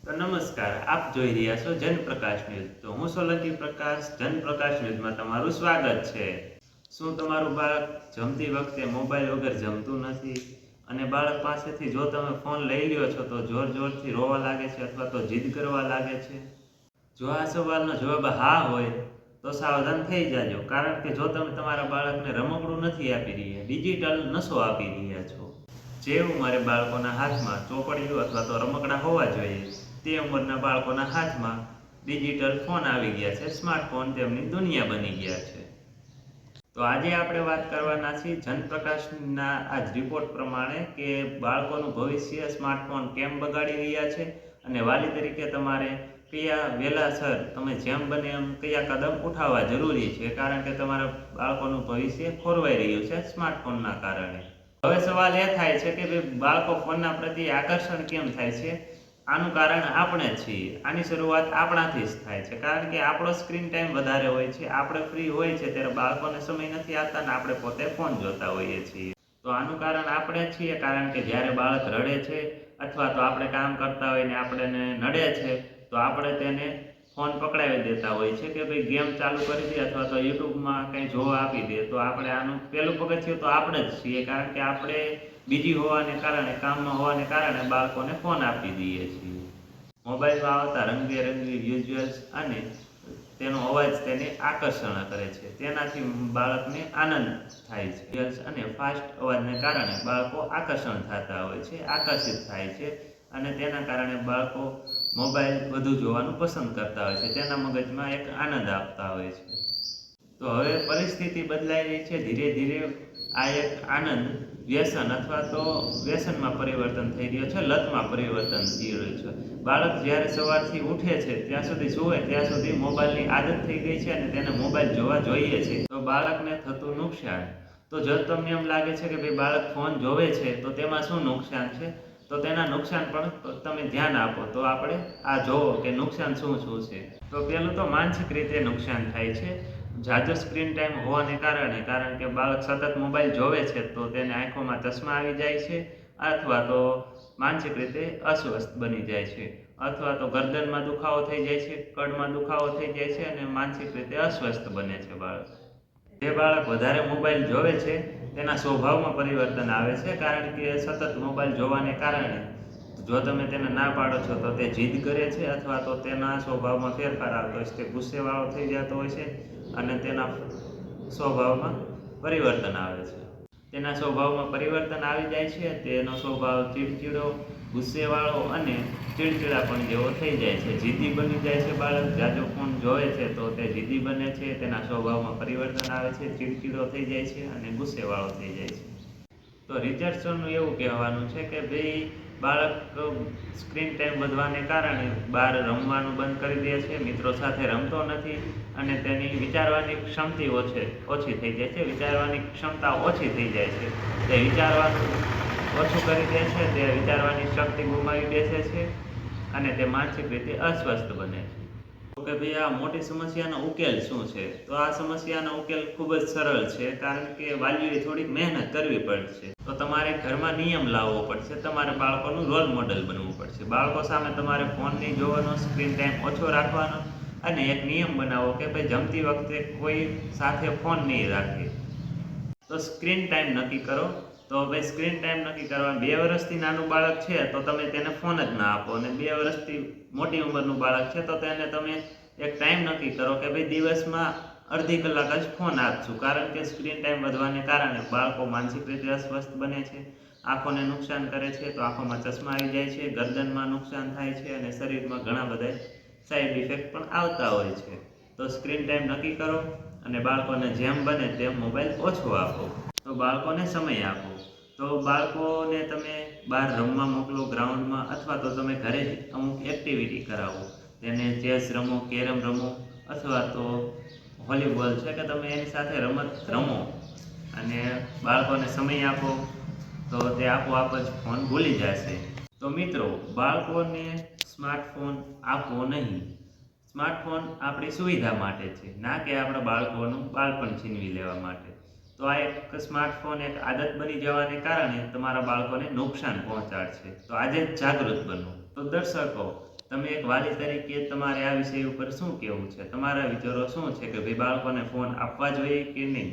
તો નમસ્કાર, આપ જોઈ રહ્યા છો જનપ્રકાશ ન્યૂઝ. તો હું સોલંકી પ્રકાશ, જનપ્રકાશ ન્યૂઝમાં તમારું સ્વાગત છે. શું તમારું બાળક જમતી વખતે મોબાઈલ વગર જમતું નથી? અને બાળક પાસેથી જો તમે ફોન લઈ લ્યો છો તો જોર જોરથી રોવા લાગે છે અથવા તો જીદ કરવા લાગે છે? જો આ સવાલનો જવાબ હા હોય તો સાવધાન થઈ જાજો, કારણ કે જો તમે તમારા બાળકને રમકડું નથી આપી રહ્યા, ડિજિટલ નશો આપી રહ્યા છો. જે ઉંમરે બાળકોના હાથમાં ચોપડીઓ અથવા તો રમકડા હોવા જોઈએ, તે ઉંમરના બાળકોના હાથમાં ડિજિટલ ફોન આવી ગયા છે. સ્માર્ટફોન તેમની દુનિયા બની ગયા છે. તો આજે આપણે વાત કરવાના છીએ જનપ્રકાશના આજ રિપોર્ટ પ્રમાણે કે બાળકોનું ભવિષ્ય સ્માર્ટફોન કેમ બગાડી રહ્યા છે અને વાલી તરીકે તમારે કયા વહેલાસર તમે જેમ બને એમ કયા કદમ ઉઠાવવા જરૂરી છે, કારણ કે તમારા બાળકોનું ભવિષ્ય ખોરવાઈ રહ્યું છે સ્માર્ટફોનના કારણે. હવે સવાલ એ થાય છે કે ભાઈ બાળકો ફોનના પ્રત્યે આકર્ષણ કેમ થાય છે? આનું કારણ આપણે જ છીએ. આની શરૂઆત આપણાથી જ થાય છે, કારણ કે આપણો સ્ક્રીન ટાઈમ વધારે હોય છે. આપણે ફ્રી હોય છે ત્યારે બાળકોને સમય નથી આપતા ને આપણે પોતે ફોન જોતા હોઈએ છીએ. તો આનું કારણ આપણે જ છીએ, કારણ કે જ્યારે બાળક રડે છે અથવા તો આપણે કામ કરતા હોય ને આપણને નડે છે તો આપણે તેને ફોન પકડાવી દેતા હોય છે કે ભાઈ ગેમ ચાલુ કરી દે અથવા તો યુટ્યુબમાં કંઈ જોવા આપી દે. તો આપણે આનું પહેલું પગથિયું તો આપણે જ છીએ, કારણ કે આપણે બીજી હોવાને કારણે, કામમાં હોવાને કારણે બાળકોને ફોન આપી દઈએ છીએ. મોબાઈલમાં આવતા રંગબેરંગી વિઝ્યુઅલ્સ અને તેનો અવાજ તેને આકર્ષણ કરે છે. તેનાથી બાળકને આનંદ થાય છે. વિઝ્યુઅલ્સ અને ફાસ્ટ અવાજને કારણે બાળકો આકર્ષણ થતા હોય છે, આકર્ષિત થાય છે અને તેના કારણે બાળકો મોબાઈલ વધુ જોવાનું પસંદ કરતા હોય છે. તેના મગજમાં એક આનંદ આપતા હોય છે. તો હવે પરિસ્થિતિ બદલાઈ રહી છે. ધીરે ધીરે આ એક આનંદ વ્યસન અથવા તો વ્યસનમાં પરિવર્તન થઈ રહ્યો છે, લતમાં પરિવર્તન થઈ રહ્યું છે. બાળક જ્યારે સવારથી ઉઠે છે ત્યાં સુધી સૂવે ત્યાં સુધી મોબાઈલની આદત થઈ ગઈ છે અને તેને મોબાઈલ જોવા જોઈએ છે. તો બાળકને થતું નુકસાન, તો જો તમને એમ લાગે છે કે ભાઈ બાળક ફોન જોવે છે તો તેમાં શું નુકસાન છે, તો તેના નુકસાન પણ તમે ધ્યાન આપો. તો આપણે આ જોવો કે નુકસાન શું શું છે. તો પહેલું તો માનસિક રીતે નુકસાન થાય છે. ઝાઝો સ્ક્રીન ટાઈમ હોવાને કારણે, કારણ કે બાળક સતત મોબાઈલ જોવે છે તો તેને આંખોમાં ચશ્મા આવી જાય છે અથવા તો માનસિક રીતે અસ્વસ્થ બની જાય છે, અથવા તો ગરદનમાં દુખાવો થઈ જાય છે, કડમાં દુખાવો થઈ જાય છે અને માનસિક રીતે અસ્વસ્થ બને છે બાળક. જે બાળક વધારે મોબાઈલ જોવે છે તેના સ્વભાવમાં પરિવર્તન આવે છે, કારણ કે સતત મોબાઈલ જોવાને કારણે જો તમે તેને ના પાડો છો તો તે જીદ કરે છે અથવા તો તેના સ્વભાવમાં ફેરફાર આવતો હોય છે. તે ગુસ્સેવાળો થઈ જતો હોય છે અને તેના સ્વભાવમાં પરિવર્તન આવે છે. તેના સ્વભાવમાં પરિવર્તન આવી જાય છે. તેનો સ્વભાવ ચીડચીડો, ગુસ્સેવાળો અને ચીડચીડાપણ જેવો થઈ જાય છે. જીદી બની જાય છે. બાળક જાજો ફોન જોવે છે તો તે જીદી બને છે. તેના સ્વભાવમાં પરિવર્તન આવે છે, ચીડચીડો થઈ જાય છે અને ગુસ્સેવાળો થઈ જાય છે. તો રિસર્ચરનું એવું કહેવાનું છે કે ભાઈ બાળક સ્ક્રીન ટાઈમ વધવાને કારણે બહાર રમવાનું બંધ કરી દે છે, મિત્રો સાથે રમતો નથી અને તેની વિચારવાની ક્ષમતા ઓછી થઈ જાય છે. વિચારવાની ક્ષમતા ઓછી થઈ જાય છે. તે વિચારવાનું ઓછું કરી દે છે, તે વિચારવાની શક્તિ ગુમાવી બેસે છે અને તે માનસિક રીતે અસ્વસ્થ બને છે. તો કે ભાઈ આ મોટી સમસ્યાનો ઉકેલ શું છે? તો આ સમસ્યાનો ઉકેલ ખૂબ જ સરળ છે, કારણ કે વાલીઓએ થોડીક મહેનત કરવી પડશે. તો તમારે ઘરમાં નિયમ લાવવો પડશે. તમારે બાળકોનું રોલ મોડેલ બનવું પડશે. બાળકો સામે તમારે ફોન નહીં જોવાનો, સ્ક્રીન ટાઈમ ઓછો રાખવાનો અને એક નિયમ બનાવો કે ભાઈ જમતી વખતે કોઈ સાથે ફોન નહીં રાખે. તો સ્ક્રીન ટાઈમ નક્કી કરો. તો ભાઈ સ્ક્રીન ટાઈમ નક્કી કરવા, 2 વર્ષથી નાનું બાળક છે તો તમે તેને ફોન જ ના આપો, અને 2 વર્ષથી મોટી ઉંમરનું બાળક છે તો તેને તમે એક ટાઈમ નક્કી કરો કે ભાઈ દિવસમાં અડધી કલાક જ ફોન આપશું, કારણ કે સ્ક્રીન ટાઈમ વધવાને કારણે બાળકો માનસિક રીતે અસ્વસ્થ બને છે, આંખોને નુકસાન કરે છે. તો આંખોમાં ચશ્મા આવી જાય છે, ગરદનમાં નુકસાન થાય છે અને શરીરમાં ઘણા બધા સાઈડ ઇફેક્ટ પણ આવતા હોય છે. તો સ્ક્રીન ટાઈમ નક્કી કરો અને બાળકોને જેમ બને તેમ મોબાઈલ ઓછો આપો. તો બાળકોને સમય આપો. તો બાળકોને તમે બહાર રમવા મોકલો, ગ્રાઉન્ડમાં, અથવા તો તમે ઘરે જ અમુક એક્ટિવિટી કરાવો. તેને ચેસ રમો, કેરમ રમો અથવા તો વોલીબોલ છે કે તમે એની સાથે રમત રમો અને બાળકોને સમય આપો. તો તે આપોઆપ જ ફોન ભૂલી જશે. તો મિત્રો, બાળકોને સ્માર્ટફોન આપવો નહીં. સ્માર્ટફોન આપણી સુવિધા માટે છે, ના કે આપણા બાળકોનું બાળપણ છીનવી લેવા માટે. તો આ એક સ્માર્ટફોન એક આદત બની જવાને કારણે તમારા બાળકોને નુકસાન પહોંચાડશે. તો આજે જ જાગૃત બનો. તો દર્શકો, તમે એક વાલી તરીકે તમારે આ વિષય ઉપર શું કહેવું છે? તમારા વિચારો શું છે કે ભાઈ બાળકોને ફોન આપવા જોઈએ કે નહીં?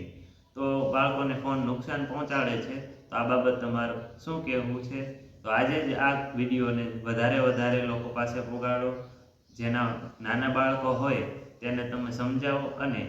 તો બાળકોને ફોન નુકસાન પહોંચાડે છે, તો આ બાબત તમારું શું કહેવું છે? તો આજે જ આ વિડીયોને વધારે લોકો પાસે પહોંચાડો. જેના નાના બાળકો હોય તેને તમે સમજાવો અને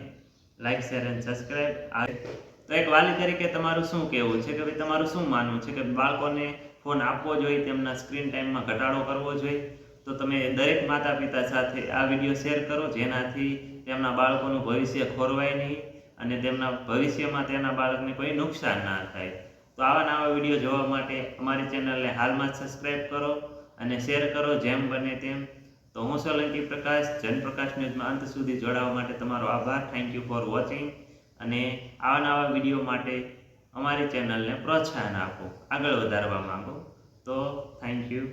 લાઈક, શેર અને સબસ્ક્રાઈબ. તો એક વાલી તરીકે તમારું શું કહેવું છે કે ભાઈ તમારું શું માનવું છે કે બાળકોને ફોન આપવો જોઈએ, તેમના સ્ક્રીન ટાઈમમાં ઘટાડો કરવો જોઈએ? તો તમે દરેક માતા પિતા સાથે આ વિડીયો શેર કરો, જેનાથી તેમના બાળકોનું ભવિષ્ય ખોરવાય નહીં અને તેમના ભવિષ્યમાં તેના બાળકને કોઈ નુકસાન ના થાય. તો આવા નવા વિડીયો જોવા માટે અમારી ચેનલને હાલમાં જ સબસ્ક્રાઈબ કરો અને શેર કરો જેમ બને તેમ. તો હું સોલંકી પ્રકાશ, જનપ્રકાશ ન્યૂઝમાં અંત સુધી જોડાવા માટે તમારો આભાર. Thank you for watching. અને આવા નવા વિડીયો માટે અમારી ચેનલને પ્રોત્સાહન આપો, આગળ વધારવા માંગો. તો થેન્ક યુ.